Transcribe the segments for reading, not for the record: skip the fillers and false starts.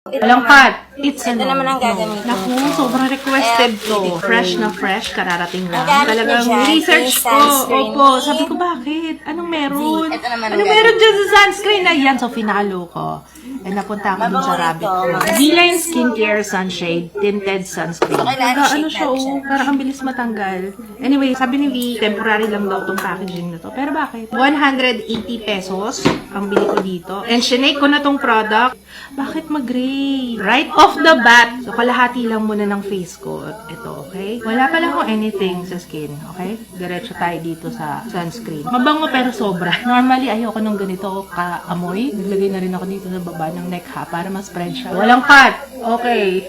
Walang cut. It's Ito naman ang gagamitin. Naku, sobrang requested to. Fresh na fresh, kararating lang. Ang gamit Talagang ko dyan, research yung ko. sunscreen. Opo, sabi ko bakit? Anong meron? Ito naman ang Anong meron dyan sa sunscreen? Ayan, so finalo ko. And napunta ako dun sa Mabango rabbit nito. hole. V-Line Skincare Sunshade Tinted Sunscreen. So, kailangan Ano shake siya, natin siya. parang ang bilis matanggal. Anyway, sabi ni V, temporary lang daw tong packaging na to. Pero bakit? 180 pesos ang bili ko dito. And shinake ko na tong product. Bakit mag-gray? Right off the bat, so kalahati lang muna ng face ko. Ito, okay? Wala pala akong anything sa skin, okay? Diretso tayo dito sa sunscreen. Mabango pero sobra. Normally, ayoko nung ganito ka-amoy. Naglagay na rin ako dito sa baba ng neck ha, para ma-spread siya. Walang cut! Okay.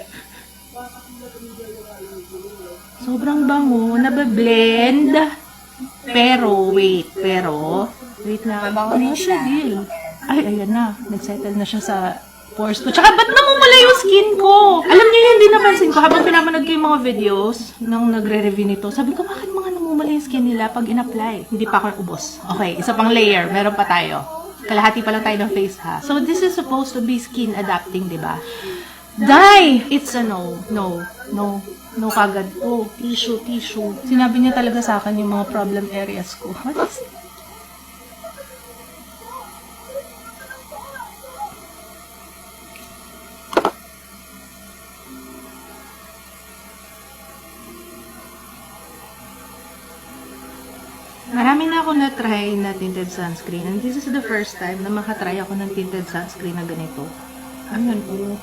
Sobrang bango, nabe-blend. Pero, wait na. Mabango rin siya. Deal? Ay, ayan na. Nag-settle na siya sa pores ko. Tsaka, ba't namumula yung skin ko? Alam niyo yun, din napansin ko. Habang pinapanood ko yung mga videos nang nagre-review nito, sabi ko, bakit mga namumula yung skin nila pag in-apply? Hindi pa ako ubos. Okay, isa pang layer. Meron pa tayo. Kalahati pa lang tayo ng face, ha? So, this is supposed to be skin adapting, di ba? Die! It's a no. No kagad. Oh, tissue. Sinabi niya talaga sa akin yung mga problem areas ko. What is it? Marami na ako na-try na tinted sunscreen. And this is the first time na makatry ako ng tinted sunscreen na ganito. Ayun, oh.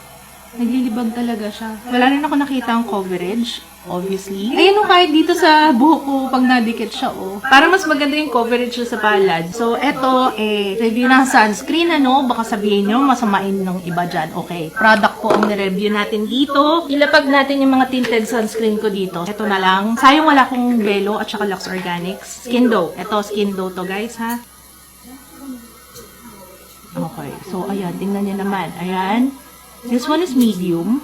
Naglilibag talaga siya. Wala rin ako nakita ang coverage, obviously. Ayun, oh, kahit dito sa buhok ko, pag nadikit siya, oh. Para mas maganda yung coverage siya sa palad. So, eto, review ng sunscreen, ano? Baka sabihin nyo, masamain ng iba dyan. Okay, product po ang nireview natin dito. Ilapag natin yung mga tinted sunscreen ko dito. Ito na lang. Sayang wala akong Velo at saka Lux Organics. Skin Dough. Ito, Skin Dough to, guys, ha? Okay, so, ayan. Tingnan nyo naman. Ayan. This one is medium.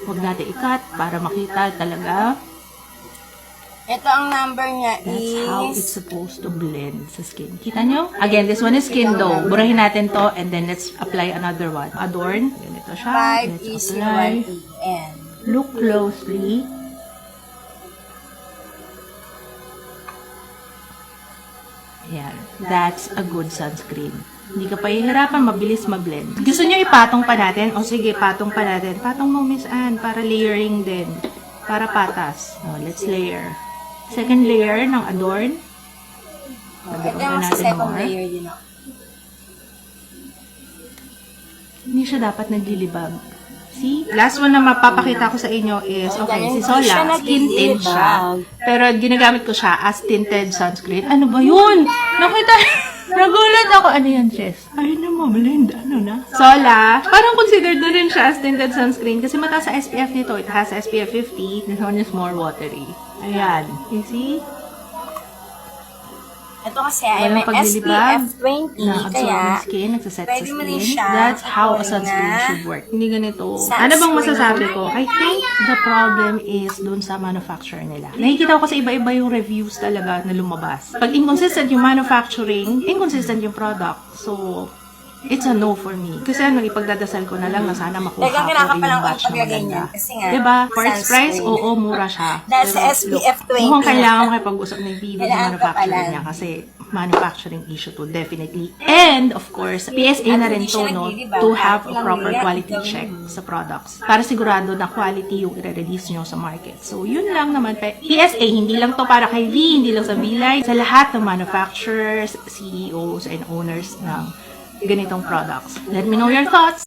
Huwag natin i-cut para makita talaga. Ito ang number niya That's is... how it's supposed to blend sa skin. Kita nyo? Again, this one is Skin Dough. Burahin natin to and then let's apply another one. Adorn. Ganito siya. 5 Let's is apply. 1 Look closely. Yan. That's a good sunscreen. Hindi ka pa hihirapan, mabilis ma-blend. Gusto nyo ipatong pa natin? O sige, patong pa natin. Patong mo, Miss Anne, para layering din. Para patas. O, let's layer. Second layer ng Adorn. Ito yung sa second layer din ako. Hindi siya dapat naglilibag. See? Last one na mapapakita ko sa inyo is, okay, si Sola, skin tint siya. Pero ginagamit ko siya as tinted sunscreen. Ano ba yun? Nakita, nagulat ako. Ano yan, Jess? Ay na mo, blend. Ano na? Sola, parang considered na rin siya as tinted sunscreen kasi mataas sa SPF nito. It has SPF 50. This one is more watery. Ayan. You see? Ito kasi ay may Walang paglilibag. SPF 20, Na-absorb kaya ng skin, nagsaset sa pwede mo rin skin. siya That's how a gawin sunscreen na should work. Hindi ganito. sunscreen. Ano bang masasabi ko? I think the problem is dun sa manufacturer nila. Nakikita ko kasi iba-iba yung reviews talaga na lumabas. Pag inconsistent yung manufacturing, inconsistent yung product. So, it's a no for me. Kasi ano, ipagdadasal ko na lang na sana makuha Talagang ko kinakapalang yung ang batch na paglagay maganda. niyan. Kasi nga, Diba? For its price, sunscreen. oo, mura siya. Dahil sa Pero, SPF 20 mukhang kailangan na. makipag-usap ng video sa Kailangan manufacturer kapalan. niya kasi manufacturing issue to, definitely. And, of course, PSA na rin to, no, to have a proper quality check sa products. Para sigurado na quality yung i-release nyo sa market. So, yun lang naman. PSA, hindi lang to para kay V, hindi lang sa V-Line. Sa lahat ng manufacturers, CEOs, and owners ng ganitong products. Let me know your thoughts.